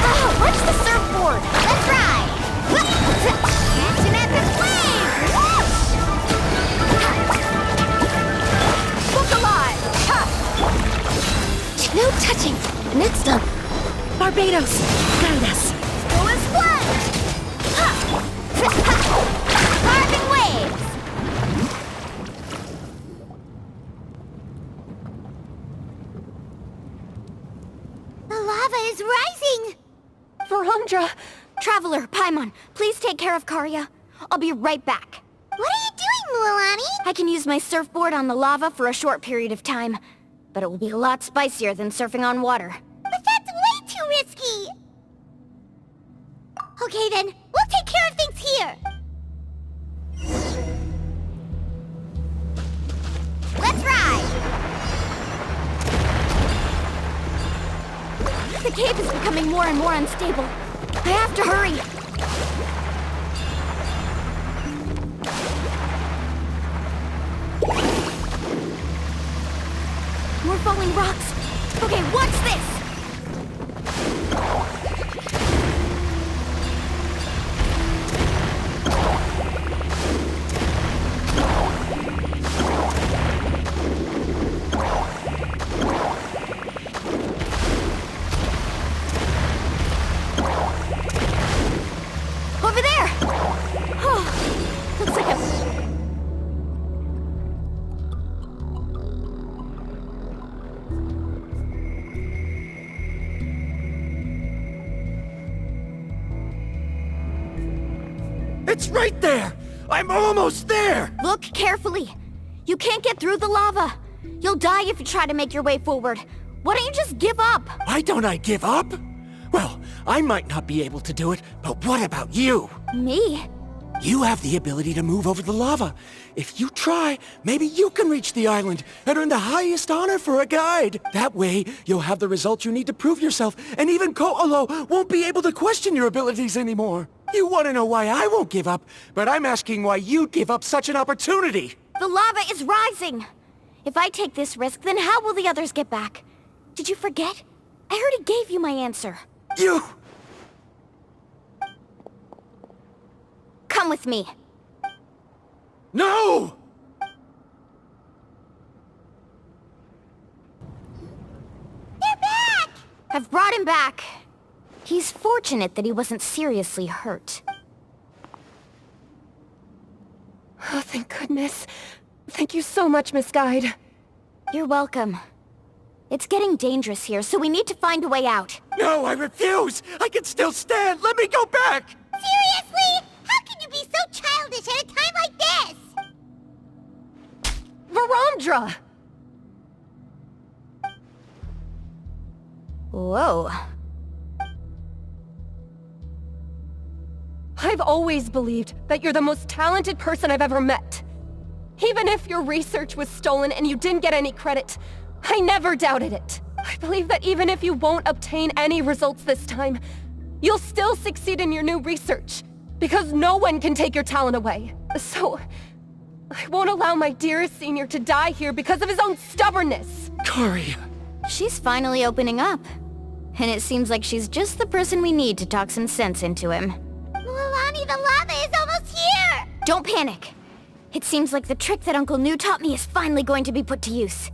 Oh, watch the surfboard. Let's ride! Catching at the flames! Look alive! Ha! No touching. Next up, Barbados. Guide us. Go as one! Carving waves! The lava is rising! Varamdra. Traveler, Paimon, please take care of Karya. I'll be right back. What are you doing, Mualani? I can use my surfboard on the lava for a short period of time, but it will be a lot spicier than surfing on water. But that's way too risky! Okay then, we'll take care of things here! Let's ride! The cave is becoming more and more unstable. I have to hurry. More falling rocks. Okay, what's this? Over there! Oh, looks like a... It's right there! I'm almost there! Look carefully. You can't get through the lava. You'll die if you try to make your way forward. Why don't you just give up? Why don't I give up? Well, I might not be able to do it, but what about you? Me? You have the ability to move over the lava. If you try, maybe you can reach the island and earn the highest honor for a guide. That way, you'll have the results you need to prove yourself, and even Ko'olo won't be able to question your abilities anymore. You want to know why I won't give up, but I'm asking why you'd give up such an opportunity. The lava is rising. If I take this risk, then how will the others get back? Did you forget? I already gave you my answer. You... Come with me. No! They're back! I've brought him back. He's fortunate that he wasn't seriously hurt. Oh, thank goodness. Thank you so much, Misguide. You're welcome. It's getting dangerous here, so we need to find a way out. No, I refuse! I can still stand! Let me go back! Seriously? How can you be so childish at a time like this? Varamdra! Whoa. I've always believed that you're the most talented person I've ever met. Even if your research was stolen and you didn't get any credit, I never doubted it. I believe that even if you won't obtain any results this time, you'll still succeed in your new research, because no one can take your talent away. So, I won't allow my dearest senior to die here because of his own stubbornness. Karya. She's finally opening up. And it seems like she's just the person we need to talk some sense into him. Mualani, the lava is almost here! Don't panic. It seems like the trick that Uncle Nu taught me is finally going to be put to use.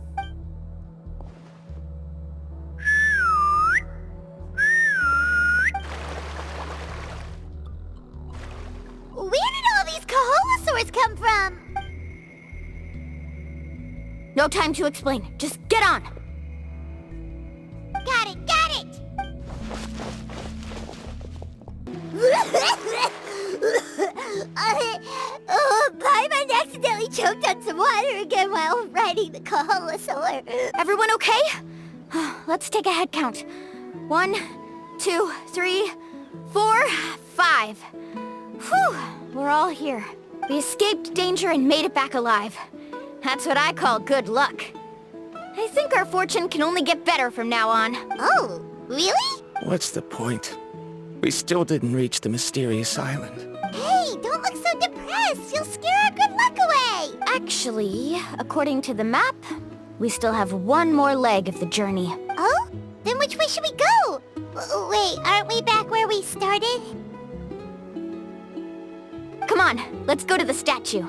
come from? No time to explain. Just get on! Got it, got it! Paimon accidentally choked on some water again while riding the Kaholasaur. Everyone okay? Let's take a head count. 1, 2, 3, 4, 5. Whew, we're all here. We escaped danger and made it back alive. That's what I call good luck. I think our fortune can only get better from now on. Oh, really? What's the point? We still didn't reach the mysterious island. Hey, don't look so depressed. You'll scare our good luck away. Actually, according to the map, we still have one more leg of the journey. Oh? Then which way should we go? Wait, aren't we back where we started? Come on, let's go to the statue.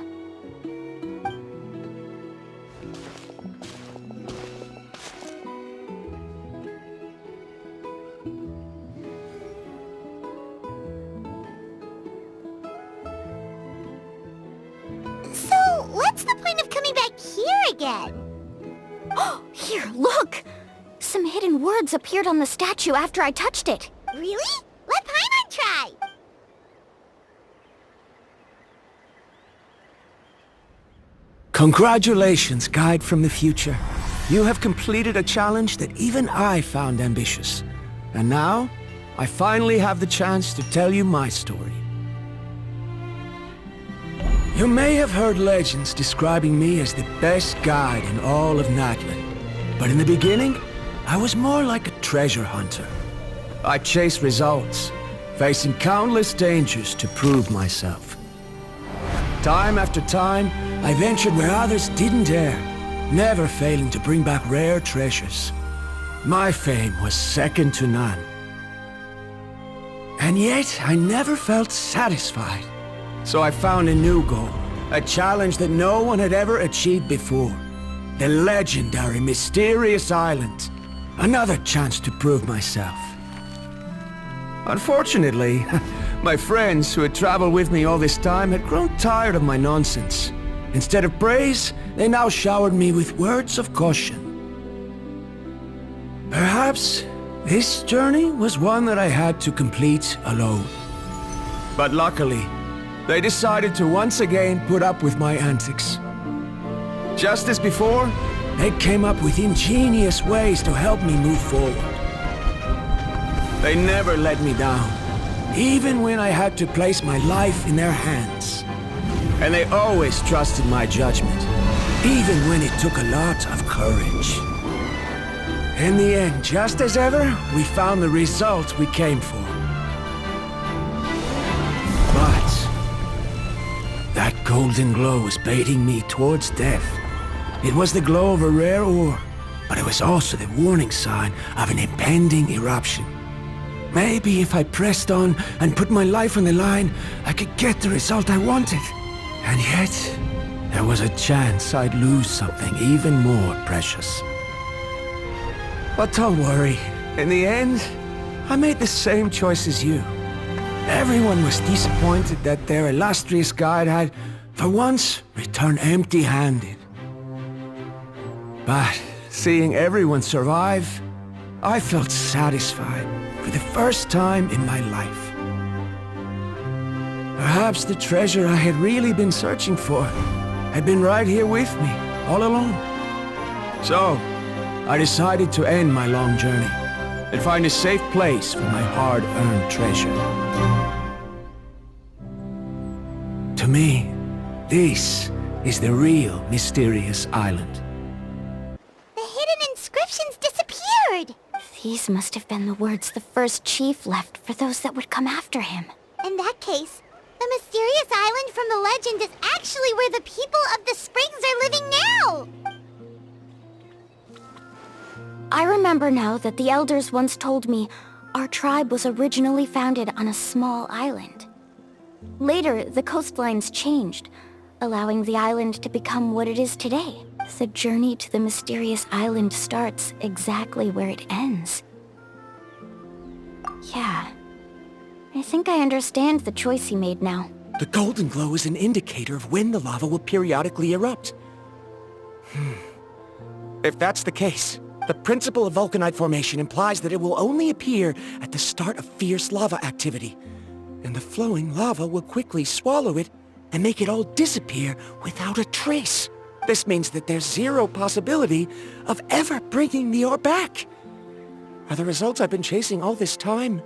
So, what's the point of coming back here again? Oh, here, look! Some hidden words appeared on the statue after I touched it. Really? Let Paimon try! Congratulations, guide from the future. You have completed a challenge that even I found ambitious. And now, I finally have the chance to tell you my story. You may have heard legends describing me as the best guide in all of Natlan. But in the beginning, I was more like a treasure hunter. I chased results, facing countless dangers to prove myself. Time after time, I ventured where others didn't dare, never failing to bring back rare treasures. My fame was second to none. And yet, I never felt satisfied. So I found a new goal, a challenge that no one had ever achieved before. The legendary Mysterious Island. Another chance to prove myself. Unfortunately, my friends who had traveled with me all this time had grown tired of my nonsense. Instead of praise, they now showered me with words of caution. Perhaps this journey was one that I had to complete alone. But luckily, they decided to once again put up with my antics. Just as before, they came up with ingenious ways to help me move forward. They never let me down, even when I had to place my life in their hands. And they always trusted my judgment, even when it took a lot of courage. In the end, just as ever, we found the result we came for. But that golden glow was baiting me towards death. It was the glow of a rare ore, but it was also the warning sign of an impending eruption. Maybe if I pressed on and put my life on the line, I could get the result I wanted. And yet, there was a chance I'd lose something even more precious. But don't worry, in the end, I made the same choice as you. Everyone was disappointed that their illustrious guide had, for once, returned empty-handed. But seeing everyone survive, I felt satisfied for the first time in my life. Perhaps the treasure I had really been searching for had been right here with me, all along. So, I decided to end my long journey and find a safe place for my hard-earned treasure. To me, this is the real Mysterious Island. The hidden inscriptions disappeared! These must have been the words the first chief left for those that would come after him. In that case, the mysterious island from the legend is actually where the people of the springs are living now! I remember now that the elders once told me our tribe was originally founded on a small island. Later, the coastlines changed, allowing the island to become what it is today. The journey to the mysterious island starts exactly where it ends. Yeah, I think I understand the choice he made now. The golden glow is an indicator of when the lava will periodically erupt. If that's the case, the principle of vulcanite formation implies that it will only appear at the start of fierce lava activity, and the flowing lava will quickly swallow it and make it all disappear without a trace. This means that there's zero possibility of ever bringing the ore back. Are the results I've been chasing all this time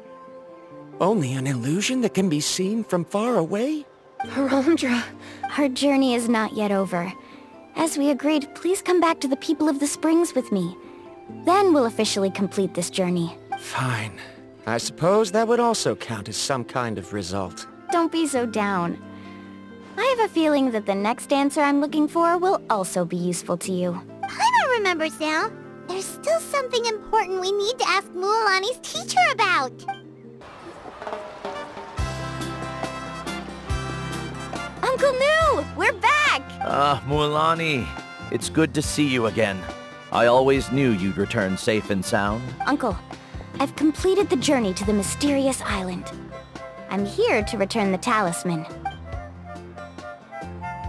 only an illusion that can be seen from far away? Verandra. Our journey is not yet over. As we agreed, please come back to the People of the Springs with me. Then we'll officially complete this journey. Fine. I suppose that would also count as some kind of result. Don't be so down. I have a feeling that the next answer I'm looking for will also be useful to you. Paimon remembers now. There's still something important we need to ask Mualani's teacher about. Uncle New! We're back! Mualani, it's good to see you again. I always knew you'd return safe and sound. Uncle, I've completed the journey to the mysterious island. I'm here to return the talisman.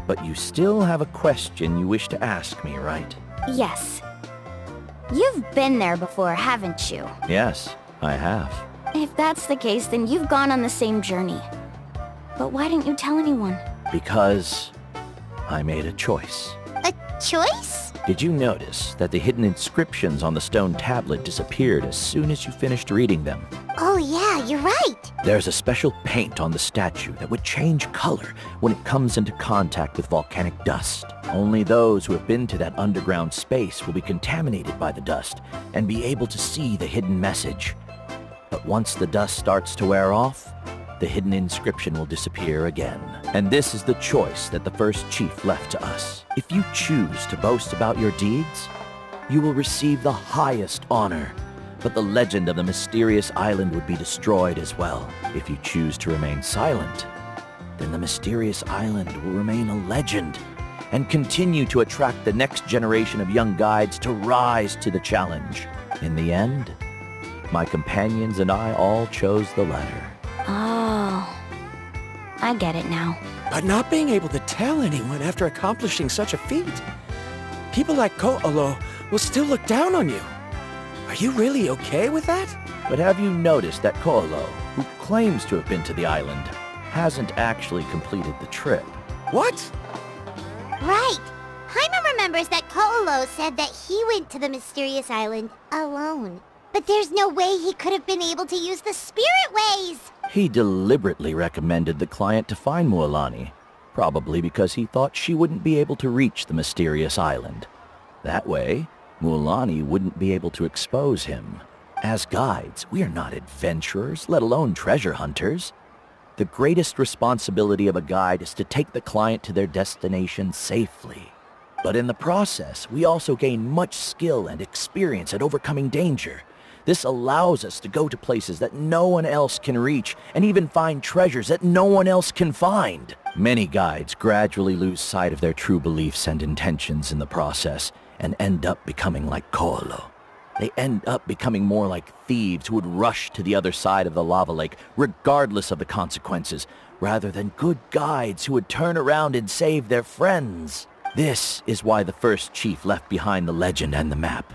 But you still have a question you wish to ask me, right? Yes. You've been there before, haven't you? Yes, I have. If that's the case, then you've gone on the same journey. But why didn't you tell anyone? Because I made a choice. A choice? Did you notice that the hidden inscriptions on the stone tablet disappeared as soon as you finished reading them? Oh yeah, you're right. There's a special paint on the statue that would change color when it comes into contact with volcanic dust. Only those who have been to that underground space will be contaminated by the dust and be able to see the hidden message. But once the dust starts to wear off, the hidden inscription will disappear again. And this is the choice that the first chief left to us. If you choose to boast about your deeds, you will receive the highest honor. But the legend of the mysterious island would be destroyed as well. If you choose to remain silent, then the mysterious island will remain a legend and continue to attract the next generation of young guides to rise to the challenge. In the end, my companions and I all chose the latter. Oh, I get it now. But not being able to tell anyone after accomplishing such a feat. People like Ko'olo will still look down on you. Are you really okay with that? But have you noticed that Ko'olo, who claims to have been to the island, hasn't actually completed the trip? What? Right. Paimon remembers that Ko'olo said that he went to the mysterious island alone. But there's no way he could have been able to use the spirit ways. He deliberately recommended the client to find Mualani, probably because he thought she wouldn't be able to reach the mysterious island. That way, Mualani wouldn't be able to expose him. As guides, we are not adventurers, let alone treasure hunters. The greatest responsibility of a guide is to take the client to their destination safely. But in the process, we also gain much skill and experience at overcoming danger. This allows us to go to places that no one else can reach and even find treasures that no one else can find. Many guides gradually lose sight of their true beliefs and intentions in the process and end up becoming like Ko'olo. They end up becoming more like thieves who would rush to the other side of the lava lake regardless of the consequences, rather than good guides who would turn around and save their friends. This is why the first chief left behind the legend and the map.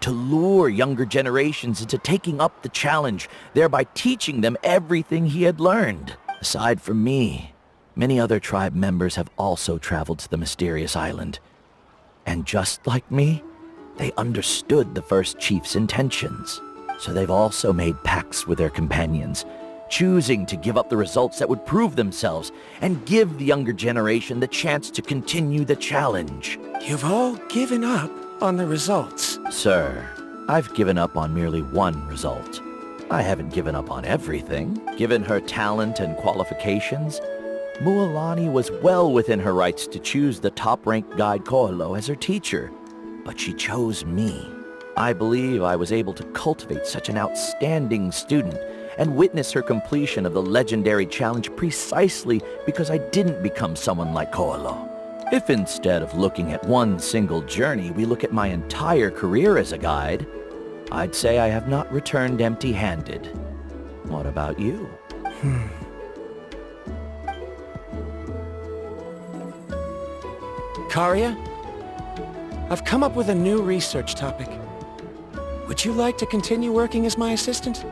To lure younger generations into taking up the challenge, thereby teaching them everything he had learned. Aside from me, many other tribe members have also traveled to the mysterious island. And just like me, they understood the first chief's intentions. So they've also made pacts with their companions, choosing to give up the results that would prove themselves and give the younger generation the chance to continue the challenge. You've all given up on the results. Sir, I've given up on merely one result. I haven't given up on everything. Given her talent and qualifications, Mualani was well within her rights to choose the top-ranked guide Ko'olo as her teacher. But she chose me. I believe I was able to cultivate such an outstanding student and witness her completion of the legendary challenge precisely because I didn't become someone like Ko'olo. If instead of looking at one single journey, we look at my entire career as a guide, I'd say I have not returned empty-handed. What about you? Karia, I've come up with a new research topic. Would you like to continue working as my assistant?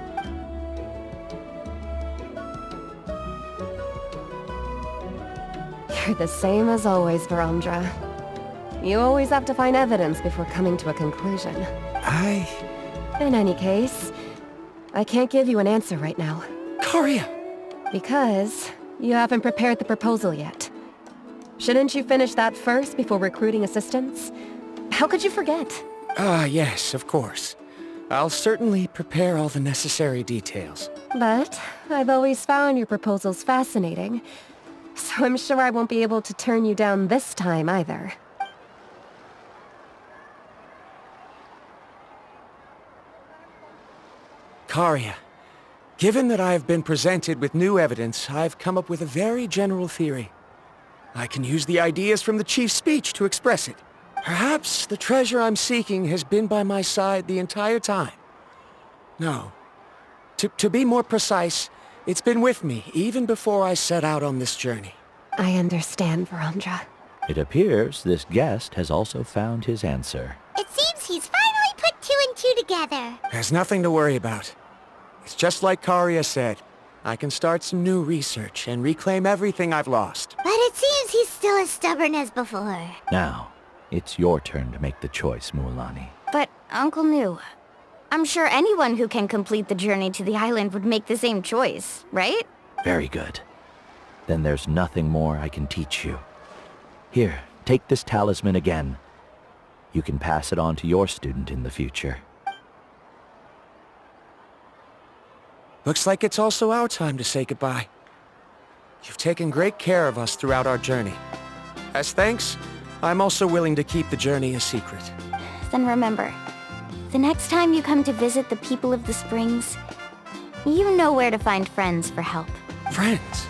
You're the same as always, Verandra. You always have to find evidence before coming to a conclusion. In any case, I can't give you an answer right now. Karia! Because you haven't prepared the proposal yet. Shouldn't you finish that first before recruiting assistants? How could you forget? Yes, of course. I'll certainly prepare all the necessary details. But I've always found your proposals fascinating, so I'm sure I won't be able to turn you down this time either. Karia, given that I have been presented with new evidence, I've come up with a very general theory. I can use the ideas from the Chief's speech to express it. Perhaps the treasure I'm seeking has been by my side the entire time. No. To be more precise, it's been with me even before I set out on this journey. I understand, Verandra. It appears this guest has also found his answer. It seems he's finally put two and two together. There's nothing to worry about. It's just like Karia said. I can start some new research and reclaim everything I've lost. But it seems he's still as stubborn as before. Now, it's your turn to make the choice, Mualani. But, Uncle New, I'm sure anyone who can complete the journey to the island would make the same choice, right? Very good. Then there's nothing more I can teach you. Here, take this talisman again. You can pass it on to your student in the future. Looks like it's also our time to say goodbye. You've taken great care of us throughout our journey. As thanks, I'm also willing to keep the journey a secret. Then remember, the next time you come to visit the people of the Springs, you know where to find friends for help. Friends?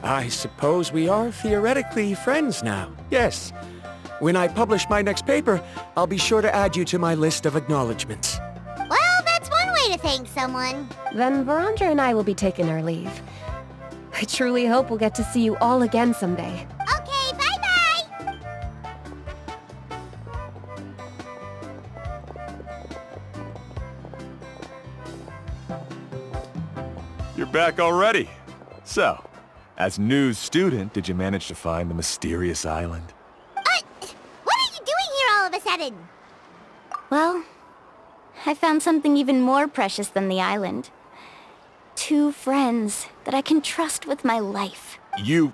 I suppose we are theoretically friends now. Yes. When I publish my next paper, I'll be sure to add you to my list of acknowledgements. Well, that's one way to thank someone. Then Verandra and I will be taking our leave. I truly hope we'll get to see you all again someday. Okay, bye-bye! You're back already. So, as new student, did you manage to find the mysterious island? What are you doing here all of a sudden? Well, I found something even more precious than the island. 2 friends that I can trust with my life. You...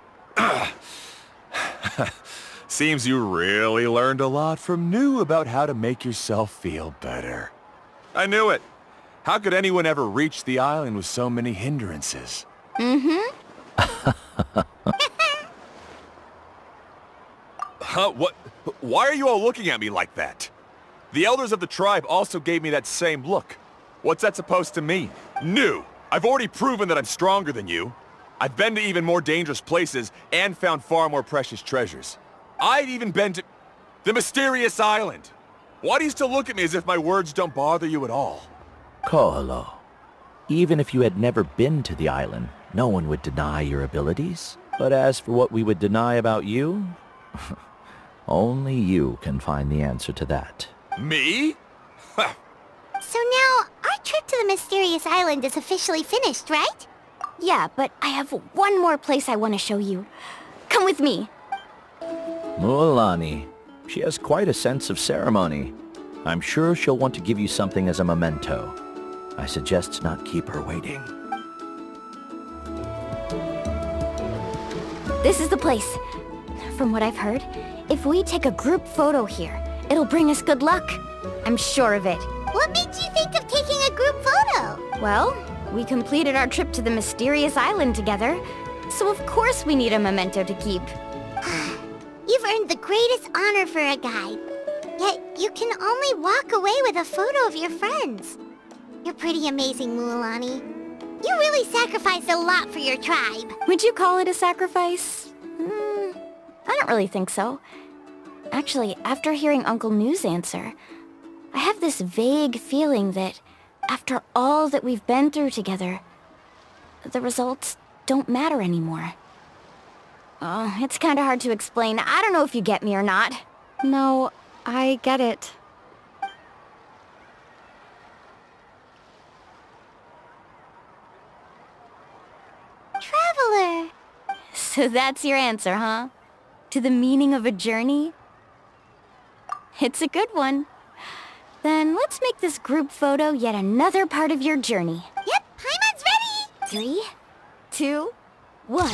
Seems you really learned a lot from New about how to make yourself feel better. I knew it. How could anyone ever reach the island with so many hindrances? Huh? What? Why are you all looking at me like that? The elders of the tribe also gave me that same look. What's that supposed to mean? New! I've already proven that I'm stronger than you. I've been to even more dangerous places and found far more precious treasures. I've even been to the mysterious island. Why do you still look at me as if my words don't bother you at all? Koalo, even if you had never been to the island, no one would deny your abilities. But as for what we would deny about you, only you can find the answer to that. Me? So now, our trip to the mysterious island is officially finished, right? Yeah, but I have one more place I want to show you. Come with me. Mualani, she has quite a sense of ceremony. I'm sure she'll want to give you something as a memento. I suggest not keep her waiting. This is the place. From what I've heard, if we take a group photo here, it'll bring us good luck. I'm sure of it. What made you think of taking a group photo? Well, we completed our trip to the mysterious island together, so of course we need a memento to keep. You've earned the greatest honor for a guide. Yet, you can only walk away with a photo of your friends. You're pretty amazing, Mualani. You really sacrificed a lot for your tribe. Would you call it a sacrifice? I don't really think so. Actually, after hearing Uncle New's answer, I have this vague feeling that after all that we've been through together, the results don't matter anymore. Oh, it's kinda hard to explain. I don't know if you get me or not. No, I get it. Traveler! So that's your answer, huh? To the meaning of a journey? It's a good one. Then let's make this group photo yet another part of your journey. Yep, Paimon's ready! 3, 2, 1.